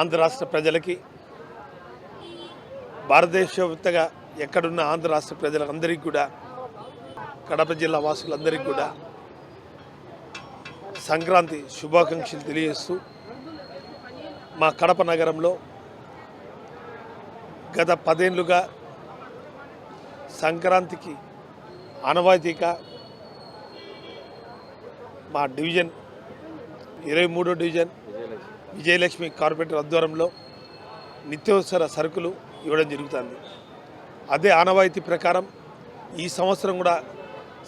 ఆంధ్ర రాష్ట్ర ప్రజలకి, భారతదేశవ్యాప్తంగా ఎక్కడున్న ఆంధ్ర రాష్ట్ర ప్రజలందరికీ కూడా, కడప జిల్లా వాసులందరికీ కూడా సంక్రాంతి శుభాకాంక్షలు తెలియజేస్తూ, మా కడప నగరంలో గత 10 ఏళ్లుగా సంక్రాంతికి ఆనవాయితీగా మా డివిజన్ 23వ డివిజన్ విజయలక్ష్మి కార్పొరేటర్ ఆధ్వర్యంలో నిత్యావసర సరుకులు ఇవ్వడం జరుగుతుంది. అదే ఆనవాయితీ ప్రకారం ఈ సంవత్సరం కూడా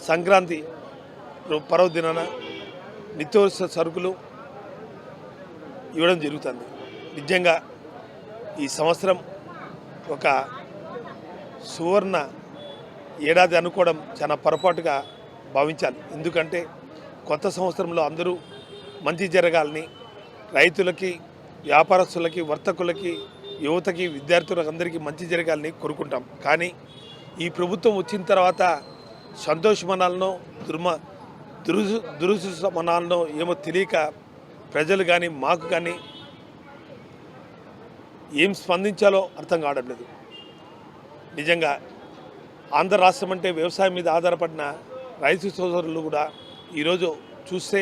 సంక్రాంతి పర్వదినాన నిత్యావసర సరుకులు ఇవ్వడం జరుగుతుంది. నిజంగా ఈ సంవత్సరం ఒక సువర్ణ ఏడాది అనుకోవడం చాలా పొరపాటుగా భావించాలి. ఎందుకంటే కొత్త సంవత్సరంలో అందరూ మంచి జరగాలని, రైతులకి, వ్యాపారస్తులకి, వర్తకులకి, యువతకి, విద్యార్థులకు అందరికీ మంచి జరగాలని కోరుకుంటాం. కానీ ఈ ప్రభుత్వం వచ్చిన తర్వాత సంతోషమనాలనో దురుసుమనాలనో ఏమో తెలియక ప్రజలు కానీ మాకు కానీ ఏం స్పందించాలో అర్థం కావడం లేదు. నిజంగా ఆంధ్ర రాష్ట్రం అంటే వ్యవసాయం మీద ఆధారపడిన రైతు సోదరులు కూడా ఈరోజు చూస్తే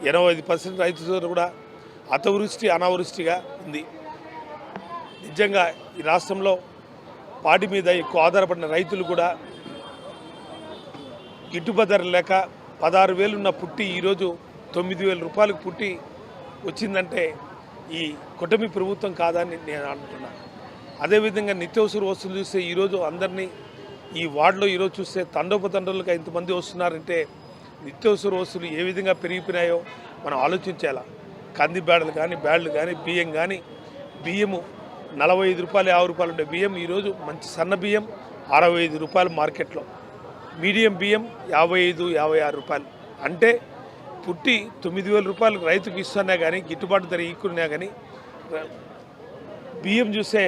85% రైతు సోదరులు కూడా అతివృష్టి అనావృష్టిగా ఉంది. నిజంగా ఈ రాష్ట్రంలో పాడి మీద ఎక్కువ ఆధారపడిన రైతులు కూడా గిట్టుబాటు ధర లేక 16,000 ఉన్న పుట్టి ఈరోజు 9,000 రూపాయలకు పుట్టి వచ్చిందంటే ఈ కూటమి ప్రభుత్వం కాదని నేను అంటున్నాను. అదేవిధంగా నిత్యావసర వస్తువులు చూస్తే ఈరోజు అందరినీ ఈ వార్డులో ఈరోజు చూస్తే తండోపతండ్రులకు ఇంతమంది వస్తున్నారంటే నిత్యావసర వస్తువులు ఏ విధంగా పెరిగిపోయినాయో మనం ఆలోచించాలా. కంది బ్యాడలు కానీ, బ్యాడ్లు కానీ, బియ్యం కానీ, బియ్యము 45 రూపాయలు 50 రూపాయలు ఉండే బియ్యం ఈరోజు మంచి సన్న బియ్యం 65 రూపాయలు మార్కెట్లో, మీడియం బియ్యం 55-56 రూపాయలు. అంటే పుట్టి 9,000 రూపాయలు రైతుకు ఇస్తున్నా కానీ గిట్టుబాటు ధర ఈకున్నా కానీ బియ్యం చూస్తే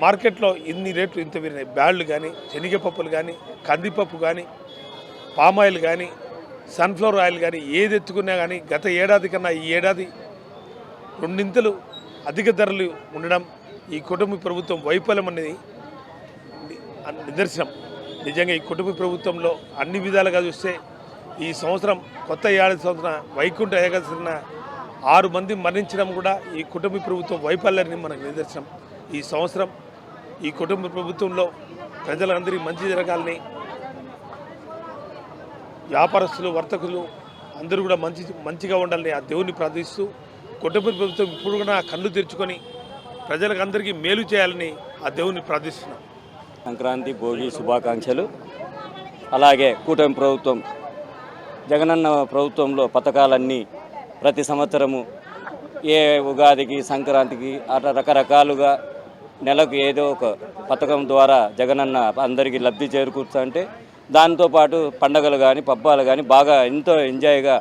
మార్కెట్లో ఇన్ని రేట్లు ఇంత పెరిగినాయి. బ్యాడ్లు కానీ, శనగపప్పులు కానీ, కందిపప్పు కానీ, పామాయిల్ కానీ, సన్ఫ్లవర్ ఆయిల్ కానీ ఏది ఎత్తుకున్నా కానీ గత ఏడాది కన్నా ఈ ఏడాది 2 అధిక ధరలు ఉండడం ఈ కుటుంబ ప్రభుత్వం వైఫల్యం అనేది నిదర్శనం. నిజంగా ఈ కుటుంబ ప్రభుత్వంలో అన్ని విధాలుగా చూస్తే ఈ సంవత్సరం కొత్త ఏడాది సంవత్సరం వైకుంఠ ఏకాదశిన 6 మంది మరణించడం కూడా ఈ కుటుంబ ప్రభుత్వం వైఫల్యాన్ని మనకు నిదర్శనం. ఈ సంవత్సరం ఈ కుటుంబ ప్రభుత్వంలో ప్రజలందరికీ మంచి జరగాలని, వ్యాపారస్తులు, వర్తకులు అందరూ కూడా మంచిగా ఉండాలని ఆ దేవుని ప్రార్థిస్తూ, కుటుంబ ప్రభుత్వం ఇప్పుడు కూడా కళ్ళు తెరుచుకొని ప్రజలకు అందరికీ మేలు చేయాలని ఆ దేవుని ప్రార్థిస్తున్నాం. సంక్రాంతి భోగి శుభాకాంక్షలు. అలాగే కూటమి ప్రభుత్వం, జగనన్న ప్రభుత్వంలో పథకాలన్నీ ప్రతి సంవత్సరము ఏ ఉగాదికి, సంక్రాంతికి అట్లా రకరకాలుగా నెలకు ఏదో ఒక పథకం ద్వారా జగనన్న అందరికీ లబ్ధి చేకూరుతుంటే, దాంతోపాటు పండగలు కానీ, పబ్బాలు కానీ బాగా ఎంతో ఎంజాయ్గా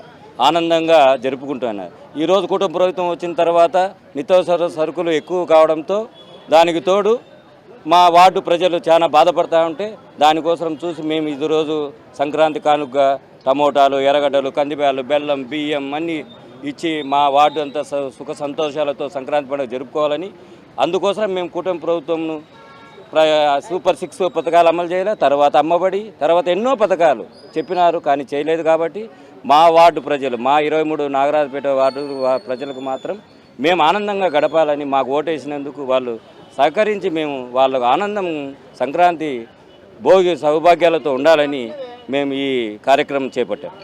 ఆనందంగా జరుపుకుంటున్నారు. ఈరోజు కుటుంబ ప్రభుత్వం వచ్చిన తర్వాత నిత్యావసర సరుకులు ఎక్కువ కావడంతో దానికి తోడు మా వార్డు ప్రజలు చాలా బాధపడతా ఉంటే దానికోసం చూసి మేము ఈరోజు సంక్రాంతి కానుకగా టమోటాలు, ఎర్రగడ్డలు, కందిబ్యాలు, బెల్లం, బియ్యం అన్నీ ఇచ్చి మా వార్డు అంతా సుఖ సంతోషాలతో సంక్రాంతి పండుగ జరుపుకోవాలని, అందుకోసం మేము కూటమి ప్రభుత్వంను సూపర్ 6 పథకాలు అమలు చేయలే, తర్వాత అమ్మబడి, తర్వాత ఎన్నో పథకాలు చెప్పినారు కానీ చేయలేదు. కాబట్టి మా వార్డు ప్రజలు, మా 23 నాగరాజపేట వార్డు ప్రజలకు మాత్రం మేము ఆనందంగా గడపాలని, మాకు ఓటేసినందుకు వాళ్ళు సహకరించి మేము వాళ్ళకు ఆనందం, సంక్రాంతి భోగి సౌభాగ్యాలతో ఉండాలని మేము ఈ కార్యక్రమం చేపట్టాం.